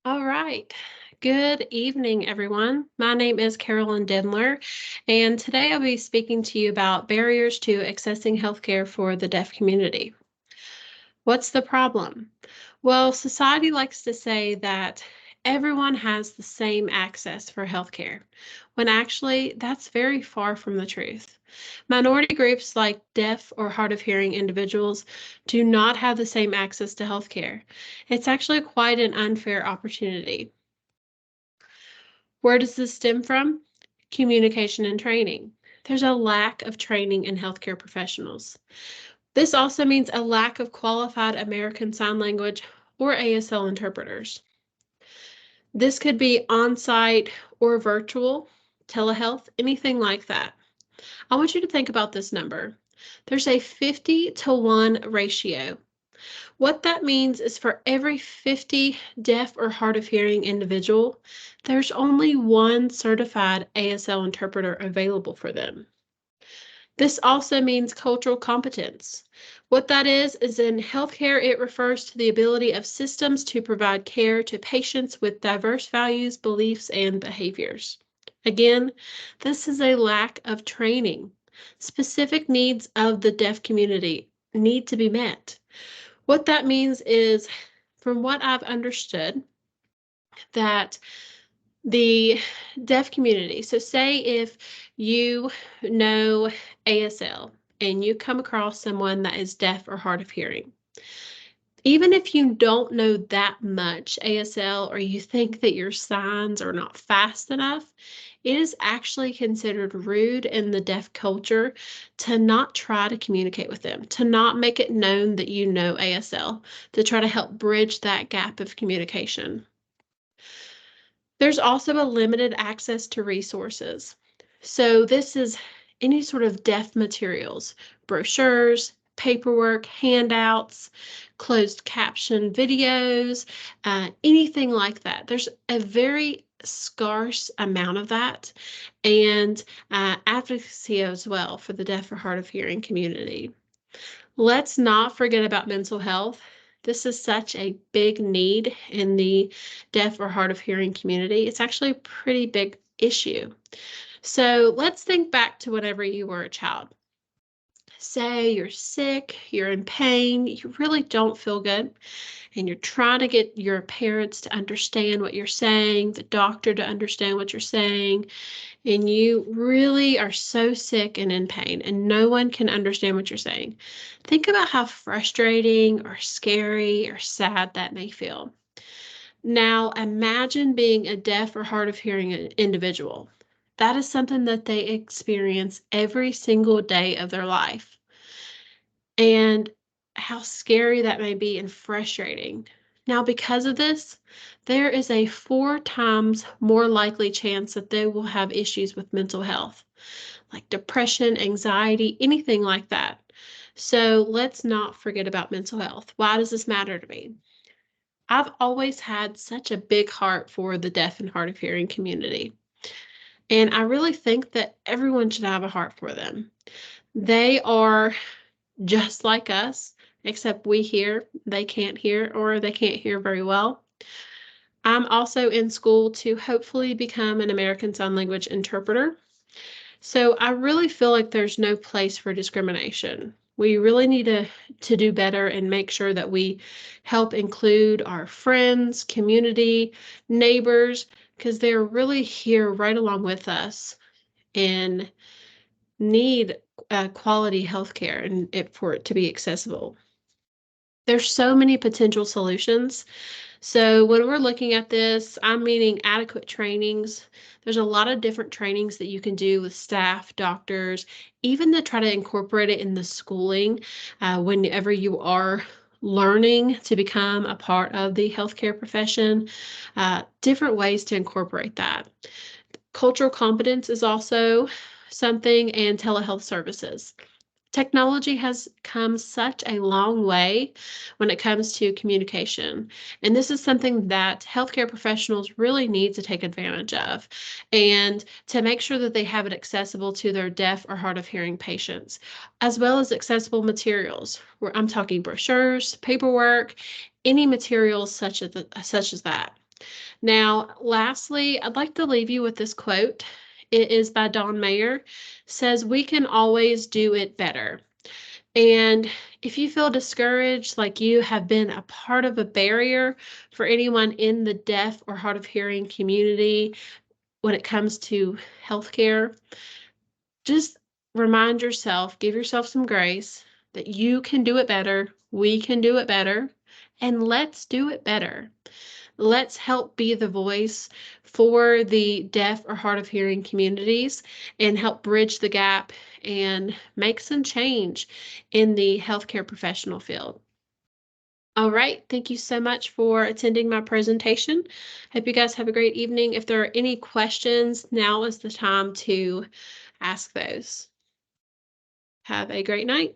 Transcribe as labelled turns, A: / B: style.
A: All right. Good evening, everyone. My name is Carolyn Dennler, and today I'll be speaking to you about barriers to accessing healthcare for the deaf community. What's the problem? Well, society likes to say that everyone has the same access for healthcare, when actually that's very far from the truth. Minority groups like deaf or hard of hearing individuals do not have the same access to healthcare. It's actually quite an unfair opportunity. Where does this stem from? Communication and training. There's a lack of training in healthcare professionals. This also means a lack of qualified American Sign Language or ASL interpreters. This could be on-site or virtual, telehealth, anything like that. I want you to think about this number. There's a 50-to-1 ratio. What that means is for every 50 deaf or hard of hearing individual, there's only one certified ASL interpreter available for them. This also means cultural competence. What that is in healthcare, it refers to the ability of systems to provide care to patients with diverse values, beliefs, and behaviors. Again, this is a lack of training. Specific needs of the deaf community need to be met. What that means is, from what I've understood, that the deaf community, so say if you know ASL and you come across someone that is deaf or hard of hearing, even if you don't know that much ASL or you think that your signs are not fast enough, it is actually considered rude in the deaf culture to not try to communicate with them, to not make it known that you know ASL, to try to help bridge that gap of communication. There's also a limited access to resources. So this is any sort of deaf materials, brochures, paperwork, handouts, closed caption videos, anything like that. There's a very scarce amount of that, and advocacy as well for the deaf or hard of hearing community. Let's not forget about mental health. This is such a big need in the deaf or hard of hearing community. It's actually a pretty big issue. So let's think back to whenever you were a child. Say you're sick, you're in pain, you really don't feel good, and you're trying to get your parents to understand what you're saying, the doctor to understand what you're saying, and you really are so sick and in pain, and no one can understand what you're saying. Think about how frustrating or scary or sad that may feel. Now, imagine being a deaf or hard of hearing individual. That is something that they experience every single day of their life. And how scary that may be and frustrating. Now, because of this, there is a 4 times more likely chance that they will have issues with mental health, like depression, anxiety, anything like that. So let's not forget about mental health. Why does this matter to me? I've always had such a big heart for the deaf and hard of hearing community. And I really think that everyone should have a heart for them. They are just like us, except we hear, they can't hear, or they can't hear very well. I'm also in school to hopefully become an American Sign Language interpreter. So I really feel like there's no place for discrimination. We really need to do better and make sure that we help include our friends, community, neighbors, because they're really here right along with us and need quality healthcare and for it to be accessible. There's so many potential solutions. So when we're looking at this, I'm meaning adequate trainings. There's a lot of different trainings that you can do with staff, doctors, even to try to incorporate it in the schooling whenever you are learning to become a part of the healthcare profession, different ways to incorporate that. Cultural competence is also something, and telehealth services. Technology has come such a long way when it comes to communication. And this is something that healthcare professionals really need to take advantage of and to make sure that they have it accessible to their deaf or hard of hearing patients, as well as accessible materials. Where I'm talking brochures, paperwork, any materials such as that. Now, lastly, I'd like to leave you with this quote. It is by Don Mayer. Says, "We can always do it better." And if you feel discouraged, like you have been a part of a barrier for anyone in the deaf or hard of hearing community when it comes to healthcare, just remind yourself, give yourself some grace that you can do it better. We can do it better. And let's do it better. Let's help be the voice for the deaf or hard of hearing communities and help bridge the gap and make some change in the healthcare professional field. All right, thank you so much for attending my presentation. Hope you guys have a great evening. If there are any questions, now is the time to ask those. Have a great night.